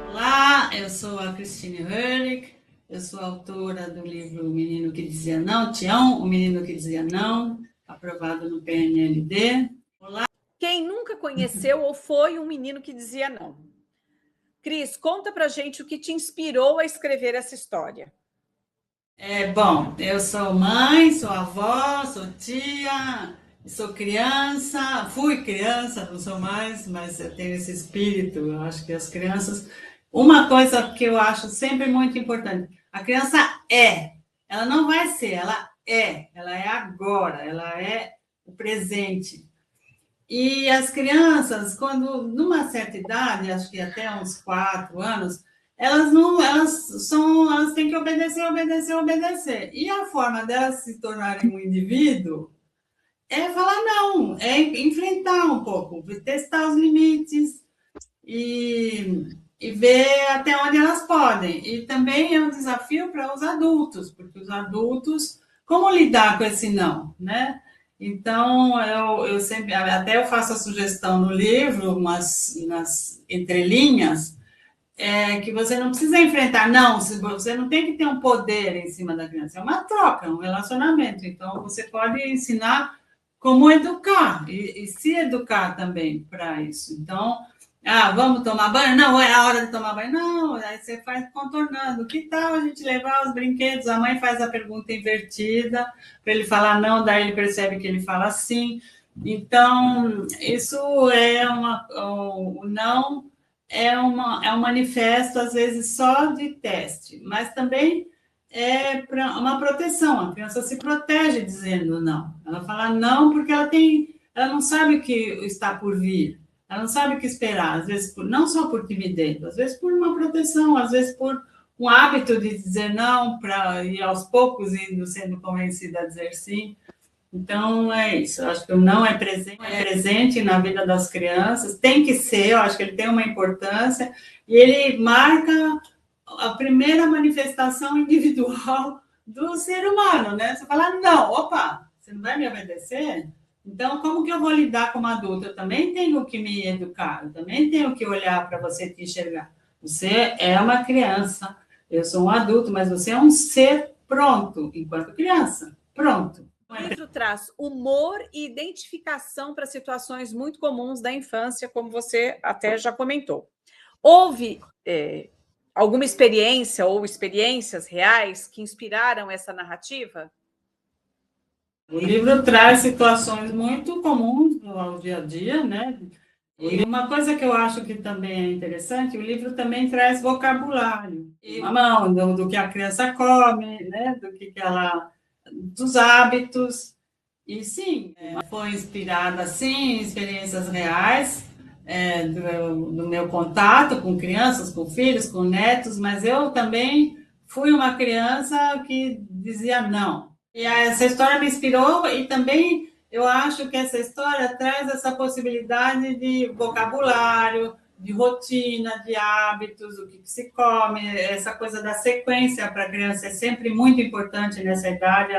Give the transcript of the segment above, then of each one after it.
Olá, eu sou a Christine Hörig, eu sou autora do livro O Menino que Dizia Não, Tião, O Menino que Dizia Não, aprovado no PNLD. Olá. Quem nunca conheceu ou foi um menino que dizia não? Cris, conta pra gente o que te inspirou a escrever essa história. Bom, eu sou mãe, sou avó, sou tia, sou criança, fui criança, não sou mais, mas eu tenho esse espírito, eu acho que as crianças... Uma coisa que eu acho sempre muito importante, a criança ela não vai ser, ela é agora, ela é o presente. E as crianças, quando numa certa idade, acho que até uns 4 anos, elas têm que obedecer, obedecer, obedecer. E a forma delas se tornarem um indivíduo é falar não, é enfrentar um pouco, testar os limites e ver até onde elas podem. E também é um desafio para os adultos, porque os adultos, como lidar com esse não, né? Então, eu sempre, até eu faço a sugestão no livro, mas nas entrelinhas, que você não precisa enfrentar, não, você não tem que ter um poder em cima da criança, é uma troca, um relacionamento. Então, você pode ensinar como educar e se educar também para isso. Então, vamos tomar banho? Não, é a hora de tomar banho? Não, aí você faz contornando. Que tal a gente levar os brinquedos? A mãe faz a pergunta invertida, para ele falar não, daí ele percebe que ele fala sim. Então, isso o não é um manifesto, às vezes, só de teste, mas também é para uma proteção. A criança se protege dizendo não. Ela fala não porque ela não sabe o que está por vir. Ela não sabe o que esperar, às vezes não só por timidez, às vezes por uma proteção, às vezes por um hábito de dizer não para ir aos poucos indo sendo convencida a dizer sim. Então é isso. Eu acho que o não é presente na vida das crianças, tem que ser. Eu acho que ele tem uma importância e ele marca a primeira manifestação individual do ser humano, né? Você fala, não, opa, você não vai me obedecer? Então, como que eu vou lidar como adulto? Eu também tenho que me educar, eu também tenho que olhar para você te enxergar. Você é uma criança, eu sou um adulto, mas você é um ser pronto, enquanto criança, pronto. O livro traz humor e identificação para situações muito comuns da infância, como você até já comentou. Houve alguma experiência ou experiências reais que inspiraram essa narrativa? O livro traz situações muito comuns ao dia a dia, né? E uma coisa que eu acho que também é interessante, o livro também traz vocabulário, do que a criança come, né? Dos hábitos. E sim, foi inspirada sim em experiências reais, do meu contato com crianças, com filhos, com netos, mas eu também fui uma criança que dizia não. E essa história me inspirou e também eu acho que essa história traz essa possibilidade de vocabulário, de rotina, de hábitos, o que se come, essa coisa da sequência para a criança é sempre muito importante nessa idade.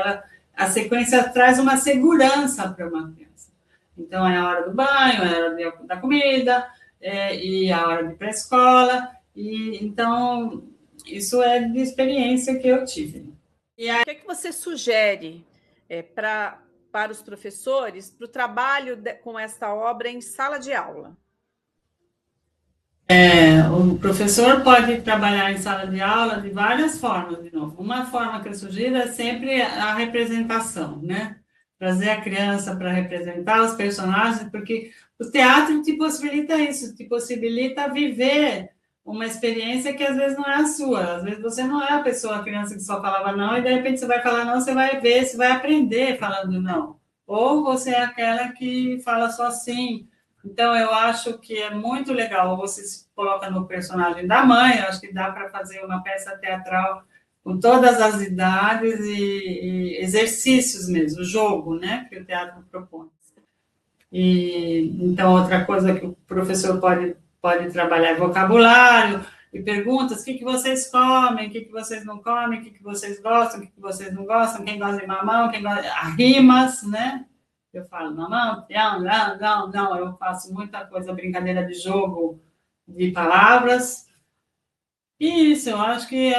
A sequência traz uma segurança para uma criança. Então, é a hora do banho, é a hora da comida, e a hora de ir para a escola. Então, isso é de experiência que eu tive. O que você sugere para os professores para o trabalho com esta obra em sala de aula? O professor pode trabalhar em sala de aula de várias formas, de novo. Uma forma que eu sugiro é sempre a representação, né? Trazer a criança para representar os personagens, porque o teatro te possibilita isso, te possibilita viver uma experiência que às vezes não é a sua. Às vezes você não é a pessoa, a criança que só falava não, e de repente você vai falar não, você vai ver, você vai aprender falando não. Ou você é aquela que fala só sim. Então, eu acho que é muito legal. Você se coloca no personagem da mãe, eu acho que dá para fazer uma peça teatral com todas as idades e exercícios mesmo, jogo, né, que o teatro propõe. Então, outra coisa que o professor pode trabalhar é vocabulário e perguntas: o que vocês comem, o que vocês não comem, o que vocês gostam, o que vocês não gostam, quem gosta de mamão, quem gosta de rimas, né? Eu falo, não, não, não, não, não, não. Eu faço muita coisa, brincadeira de jogo de palavras. E isso, eu acho que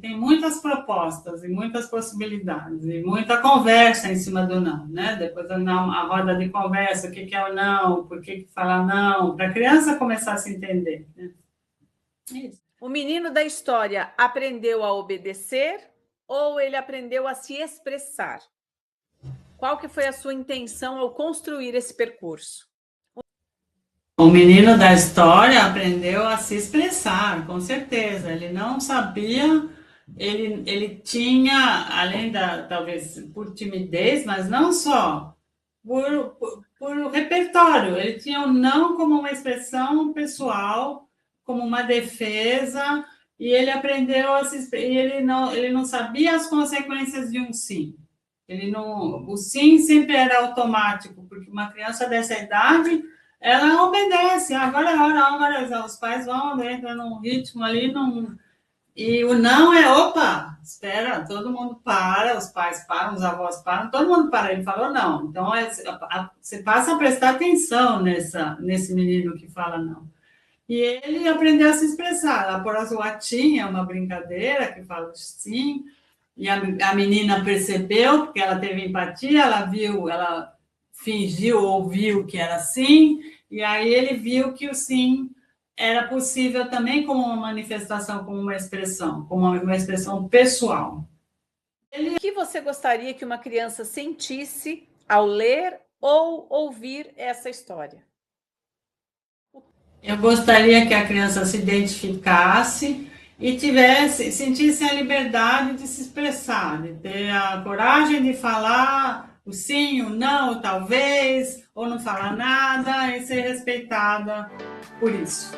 tem muitas propostas e muitas possibilidades, e muita conversa em cima do não, né? Depois a roda de conversa, o que é o não, por que fala não, para a criança começar a se entender, né? Isso. O menino da história aprendeu a obedecer ou ele aprendeu a se expressar? Qual que foi a sua intenção ao construir esse percurso? O menino da história aprendeu a se expressar, com certeza. Ele não sabia, ele tinha, além da, talvez, por timidez, mas não só, por repertório. Ele tinha o não como uma expressão pessoal, como uma defesa, e ele aprendeu a se e ele não sabia as consequências de um sim. Ele não, o sim sempre era automático, porque uma criança dessa idade ela obedece, agora é hora, agora os pais vão, entram num ritmo ali, e o não é, opa, espera, todo mundo para, os pais param, os avós param, todo mundo para, ele falou não. Então, você passa a prestar atenção nesse menino que fala não. E ele aprendeu a se expressar, ela pôr as latinhas, uma brincadeira, que fala sim, e a menina percebeu, porque ela teve empatia, ela viu, ela fingiu, ouviu que era sim, e aí ele viu que o sim era possível também como uma manifestação, como uma expressão pessoal. O que você gostaria que uma criança sentisse ao ler ou ouvir essa história? Eu gostaria que a criança se identificasse e sentisse a liberdade de se expressar, de ter a coragem de falar o sim, o não, o talvez, ou não falar nada e ser respeitada por isso.